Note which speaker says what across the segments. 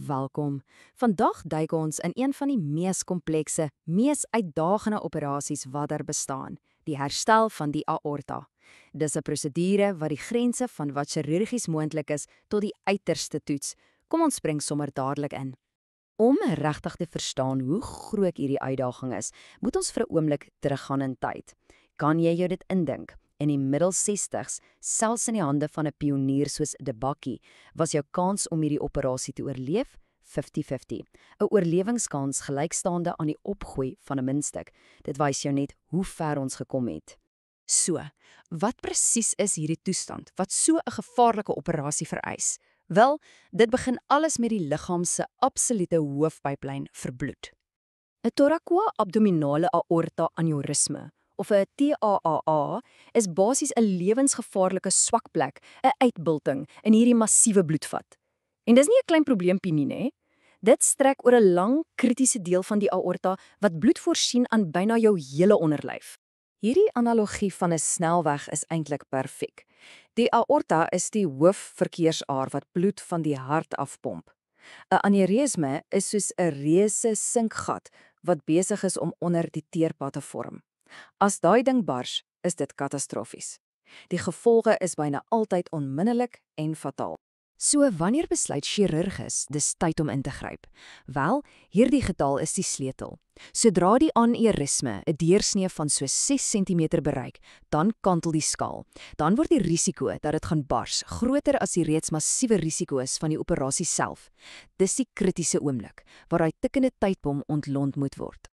Speaker 1: Welkom. Vandag duik ons in een van die mees komplekse, mees uitdagende operasies wat daar bestaan, die herstel van die aorta. Dis 'n prosedure wat die grense van wat chirurgies moontlik is tot die uiterste toets. Kom ons spring sommer dadelik in. Om regtig te verstaan hoe groot hierdie uitdaging is, moet ons vir 'n oomblik teruggaan in tyd. Kan jy jou dit indink? In die middel 60s, selfs in die hande van 'n pionier soos De Bakkie, was jou kans om hierdie operasie te oorleef 50-50. 'n Oorlewingskans gelykstaande aan die opgooi van 'n muntstuk. Dit wys jou net hoe ver ons gekom het.
Speaker 2: So, wat presies is hierdie toestand wat so 'n gevaarlike operasie vereis? Wel, dit begin alles met die liggaam se absolute hoofpyplyn vir bloed.
Speaker 1: 'n Thoracoabdominale aorta aneurisme, of 'n TAAA, is basies 'n lewensgevaarlike swak plek, 'n uitbulting in hierdie massiewe bloedvat. En dis nie 'n klein probleempie nie, né? Dit strek oor 'n lang, kritiese deel van die aorta wat bloed voorsien aan byna jou hele onderlyf. Hierdie analogie van 'n snelweg is eintlik perfek. Die aorta is die hoofverkeersaar wat bloed van die hart afpomp. 'n Aneurisme is soos 'n reuse sinkgat wat besig is om onder die teerpad te vorm. As daai ding bars, is dit katastrofies. Die gevolge is byna altyd onmiddellik en fataal. So wanneer besluit chirurgus dis tyd om in te gryp? Wel, hierdie getal is die sleutel. Sodra die aneurisme 'n deursnee van so 6 cm bereik, dan kantel die skaal. Dan word die risiko dat dit gaan bars groter as die reeds massiewe risiko's van die operasie self. Dis die kritiese oomblik waar daai tikkende tydbom ontlont moet word.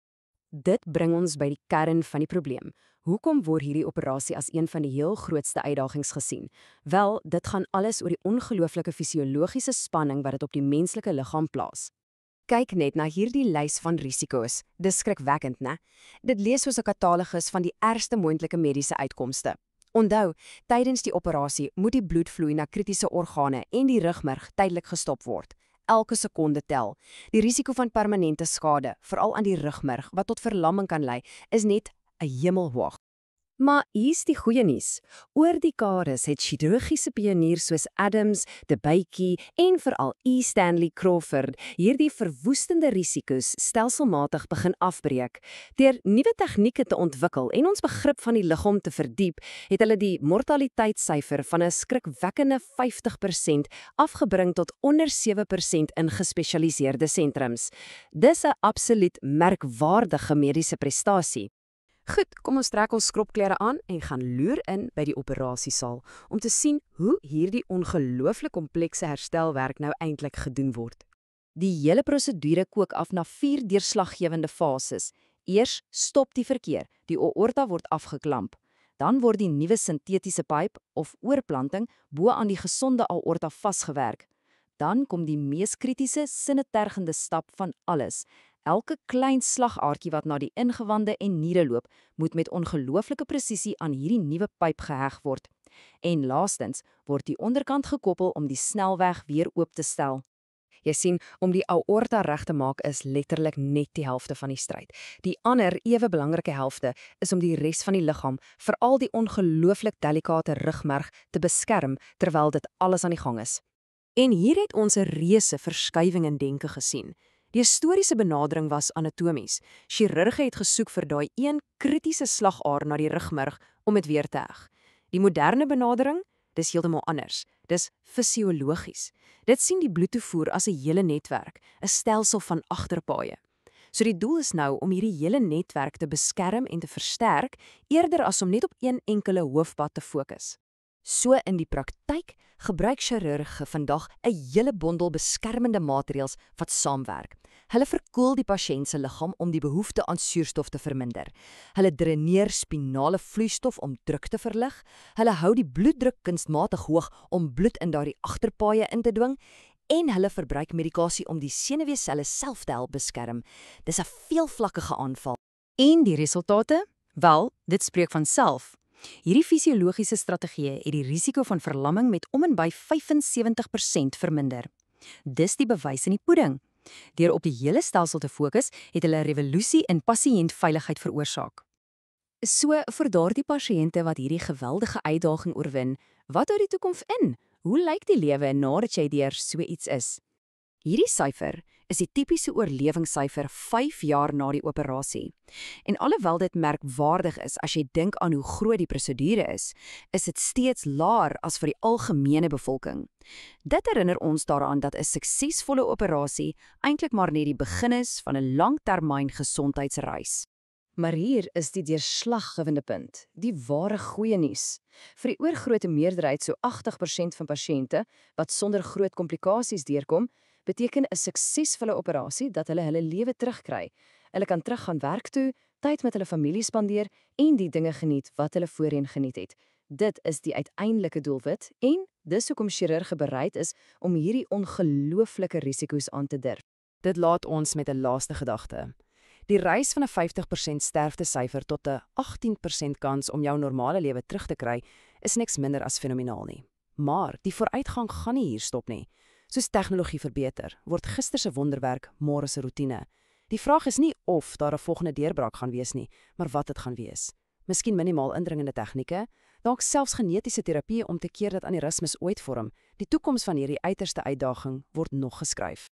Speaker 1: Dit bring ons by die kern van die probleem. Hoekom word hierdie operasie as een van die heel grootste uitdagings gesien? Wel, dit gaan alles oor die ongelooflike fisiologiese spanning wat dit op die menslike liggaam plaas. Kyk net na hierdie lys van risiko's. Dis skrikwekkend, né? Dit lees soos 'n katalogus van die ergste moontlike mediese uitkomste. Onthou, tydens die operasie moet die bloedvloei na kritiese organe en die rugmerg tydelik gestop word. Elke sekonde tel. Die risiko van permanente skade, veral aan die rugmerg wat tot verlamming kan lei, is net 'n hemelhoog. Maar hier's die goeie nuus. Oor die dekades het chirurgiese pioniers soos Adams, De Bakkie en veral E. Stanley Crawford hierdie verwoestende risiko's stelselmatig begin afbreek. Deur nuwe tegnieke te ontwikkel en ons begrip van die liggaam te verdiep, het hulle die mortaliteitssyfer van 'n skrikwekkende 50% afgebring tot onder 7% in gespesialiseerde sentrums. Dis 'n absoluut merkwaardige mediese prestasie. Goed, kom ons trek ons skropklere aan en gaan loer in by die operasiesaal om te sien hoe hierdie ongelooflik komplekse herstelwerk nou eintlik gedoen word. Die hele prosedure kook af na 4 deurslaggewende fases. Eers stop die verkeer, die aorta word afgeklamp. Dan word die nuwe sintetiese pyp of oorplanting bo aan die gesonde aorta vasgewerk. Dan kom die mees kritiese, sinnetergende stap van alles. Elke klein slagaartjie wat na die ingewande en niere loop, moet met ongelooflike presisie aan hierdie nuwe pyp geheg word. En laastens word die onderkant gekoppel om die snelweg weer oop te stel. Jy sien, om die aorta reg te maak is letterlik net die helfte van die stryd. Die ander, ewe belangrike helfte, is om die res van die liggaam, veral die ongelooflik delikate rugmerg, te beskerm terwyl dit alles aan die gang is. En hier het ons 'n reuse verskywing in denke gesien. Die historiese benadering was anatomies. Chirurge het gesoek vir daai een kritiese slagaar na die rugmerg om dit weer te heg. Die moderne benadering, dis heeltemal anders. Dis fisiologies. Dit sien die bloedtoevoer as 'n hele netwerk, 'n stelsel van agterpaaie. So die doel is nou om hierdie hele netwerk te beskerm en te versterk, eerder as om net op een enkele hoofpad te fokus. So in die praktyk gebruik chirurge vandag 'n hele bondel beskermende maatreëls wat saamwerk. Hulle verkoel die pasiënt se liggaam om die behoefte aan suurstof te verminder. Hulle dreneer spinale vloeistof om druk te verlig. Hulle hou die bloeddruk kunsmatig hoog om bloed in daardie agterpaaie in te dwing. En hulle verbruik medikasie om die senuweeselle self te help beskerm. Dis 'n veelvlakkige aanval. En die resultate? Wel, dit spreek van self. Hierdie fisiologiese strategieë het die risiko van verlamming met om en by 75% verminder. Dis die bewys in die pudding. Deur op die hele stelsel te fokus, het hulle 'n revolusie in pasiëntveiligheid veroorsaak. So vir daardie pasiënte wat hierdie geweldige uitdaging oorwin, wat hou die toekoms in? Hoe lyk die lewe nadat jy deur so iets is?
Speaker 2: Hierdie syfer is die tipiese oorlewingssyfer 5 jaar na die operasie. En alhoewel dit merkwaardig is as jy dink aan hoe groot die prosedure is dit steeds laer as vir die algemene bevolking. Dit herinner ons daaraan dat 'n suksesvolle operasie eintlik maar net die begin is van 'n langtermyn gesondheidsreis.
Speaker 1: Maar hier is die deurslaggewende punt, die ware goeie nuus. Vir die oorgrootste meerderheid, so 80% van pasiënte wat sonder groot komplikasies deurkom, beteken 'n suksesvolle operasie dat hulle hulle lewe terugkry. Hulle kan teruggaan werk toe, tyd met hulle familie spandeer en die dinge geniet wat hulle voorheen geniet het. Dit is die uiteindelike doelwit en dis hoekom chirurge bereid is om hierdie ongelooflike risiko's aan te durf.
Speaker 2: Dit laat ons met 'n laaste gedagte. Die reis van 'n 50% sterftesyfer tot 'n 18% kans om jou normale lewe terug te kry, is niks minder as fenomenaal nie. Maar die vooruitgang gaan nie hier stop nie. Soos tegnologie verbeter, word gister se wonderwerk môre se roetine. Die vraag is nie of daar 'n volgende deurbraak gaan wees nie, maar wat dit gaan wees. Miskien minimaal indringende tegnieke, dalk selfs genetiese terapie om te keer dat aneurysmes ooit vorm. Die toekoms van hierdie uiterste uitdaging word nog geskryf.